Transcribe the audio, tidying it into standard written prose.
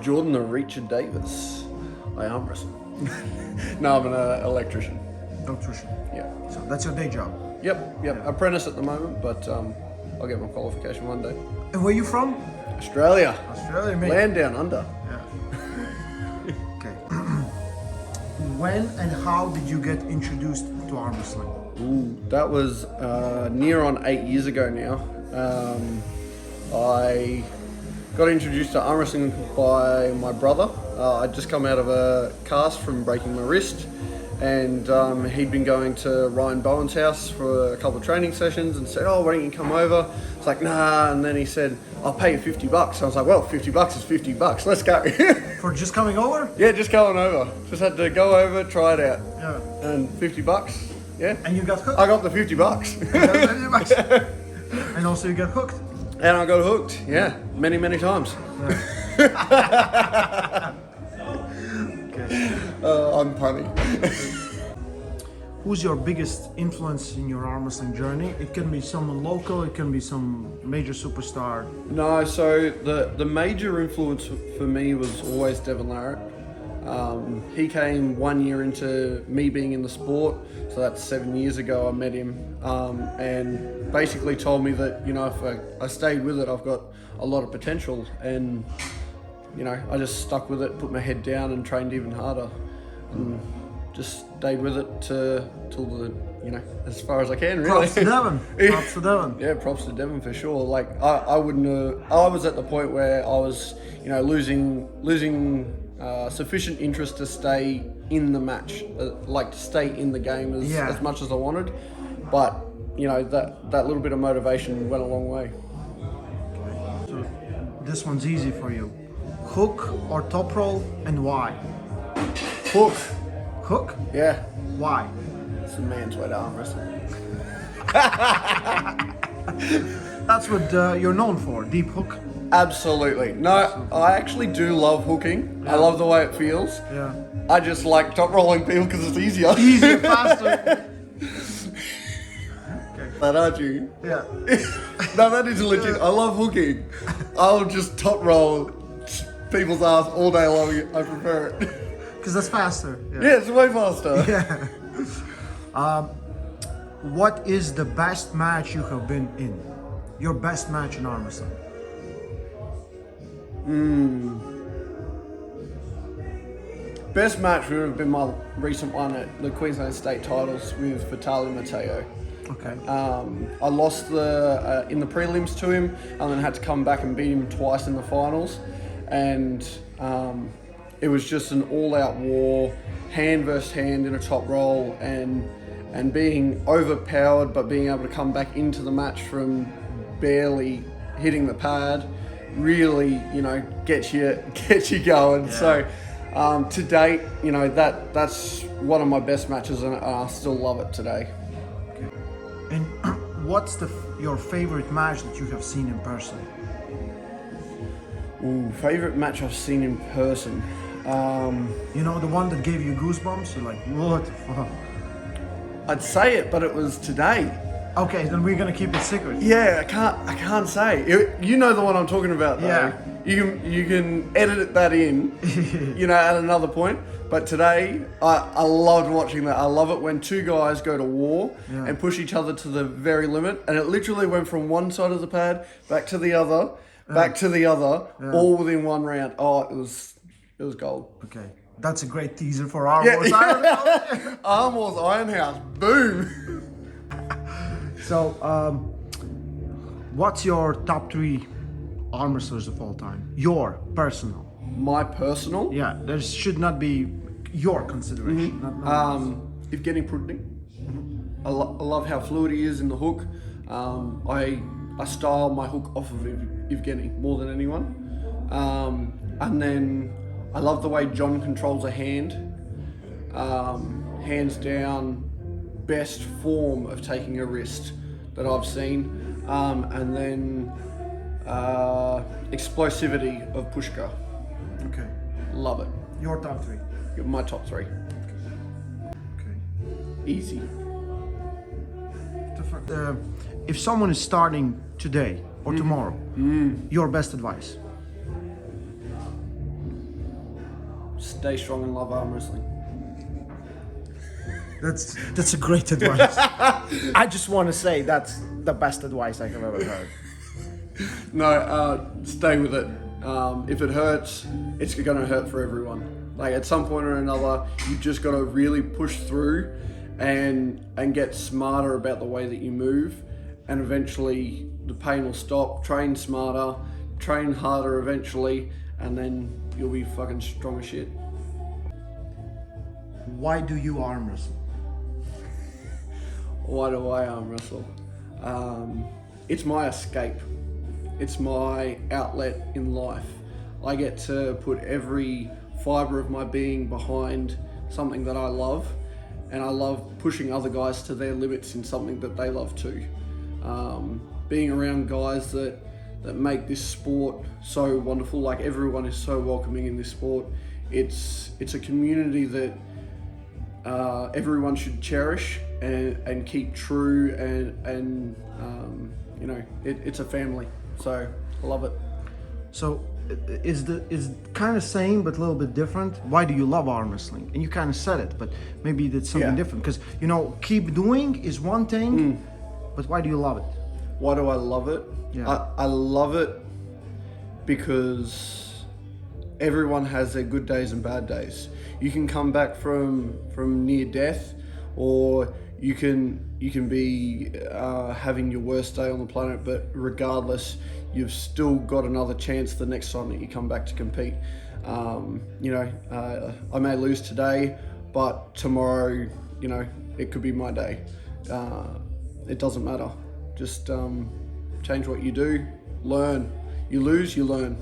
Jordan the Reacher Davis. I arm wrestle. No, I'm an electrician. Electrician. Yeah. So that's your day job. Yep. Yeah. Apprentice at the moment, but I'll get my qualification one day. And where are you from? Australia. Australia, mate. Land down under. Yeah. Okay. When and how did you get introduced to arm wrestling? Ooh, that was near on 8 years ago now. I got introduced to arm wrestling by my brother. I'd just come out of a cast from breaking my wrist, and he'd been going to Ryan Bowen's house for a couple of training sessions and said, "Oh, why don't you come over?" It's like, "Nah," and then he said, "I'll pay you $50. I was like, "Well, $50 is $50. Let's go." For just coming over? Yeah, just going over. Just had to go over, try it out. Yeah. And $50. Yeah. And you got hooked? I got the $50. And also you got hooked? And I got hooked, yeah, many times. Yeah. Okay. I'm punny. Who's your biggest influence in your arm wrestling journey? It can be someone local, it can be some major superstar. No, so the major influence for me was always Devin Larratt. He came 1 year into me being in the sport, so that's 7 years ago I met him, and basically told me that, you know, if I stayed with it, I've got a lot of potential, and, you know, I just stuck with it, put my head down and trained even harder, and just stayed with it till the, you know, as far as I can, really. Props to Devin. Props to Devin. Yeah, props to Devin for sure. Like I wouldn't have, I was at the point where I was, you know, losing sufficient interest to stay in the match, like to stay in the game as much as I wanted. But, you know, that little bit of motivation went a long way. So this one's easy for you. Hook or top roll, and why? Hook. Hook? Yeah. Why? It's a man's way to arm wrestle. That's what you're known for, deep hook. Absolutely. No, I actually do love hooking. I love the way it feels. Yeah. I just like top rolling people because it's easier. Easier, faster. That aren't you? Yeah. No, that is legit. I love hooking. I'll just top roll people's ass all day long. I prefer it. Because that's faster. Yeah, it's way faster. Yeah. What is the best match you have been in? Your best match in arm wrestling? Best match would have been my recent one at the Queensland State Titles with Vitaly Mateo. Okay. I lost in the prelims to him, and then had to come back and beat him twice in the finals, and it was just an all-out war, hand versus hand in a top roll, and being overpowered, but being able to come back into the match from barely hitting the pad, really, you know, gets you going. Yeah. So to date, you know, that's one of my best matches, and I still love it today. And what's your favorite match that you have seen in person? Ooh, favorite match I've seen in person. You know, the one that gave you goosebumps? You're like, what the fuck? I'd say it, but it was today. Okay, then we're gonna keep it secret. Yeah, I can't say. You know the one I'm talking about, though. Yeah. You can edit that in, you know, at another point. But today, I loved watching that. I love it when two guys go to war and push each other to the very limit. And it literally went from one side of the pad, back to the other, back to the other, all within one round. Oh, it was gold. Okay, that's a great teaser for Arm Wars. Arm Wars Ironhouse, boom. So, what's your top 3 arm wrestlers of all time? Your personal. My personal? Yeah, there should not be your consideration. Evgeny Prudnik. I love how fluid he is in the hook. I style my hook off of Evgeny more than anyone. And then I love the way John controls a hand. Hands down, best form of taking a wrist that I've seen. And then explosivity of Pushka. Okay. Love it. Your top 3. My top 3. Okay. Easy. If someone is starting today or tomorrow, your best advice? stay strong and love arm wrestling. That's a great advice. I just want to say that's the best advice I have ever heard. No, stay with it. If it hurts, it's going to hurt for everyone. Like at some point or another, you've just got to really push through and get smarter about the way that you move, and eventually the pain will stop. Train smarter, train harder eventually, and then you'll be fucking strong as shit. Why do you arm wrestle? Why do I arm wrestle? It's my escape. It's my outlet in life. I get to put every fibre of my being behind something that I love, and I love pushing other guys to their limits in something that they love too. Being around guys that make this sport so wonderful, like everyone is so welcoming in this sport. It's a community that everyone should cherish and keep true, and you know, it's a family. So I love it. So is kind of same but a little bit different. Why do you love arm wrestling? And you kind of said it, but maybe it's something Yeah. different, because you know, keep doing is one thing, but why do you love it? Why do I love it? Yeah. I love it because everyone has their good days and bad days. You can come back from near death, or you can be having your worst day on the planet, but regardless, you've still got another chance the next time that you come back to compete. You know, I may lose today, but tomorrow, you know, it could be my day. It doesn't matter. Just change what you do, learn. You lose, you learn.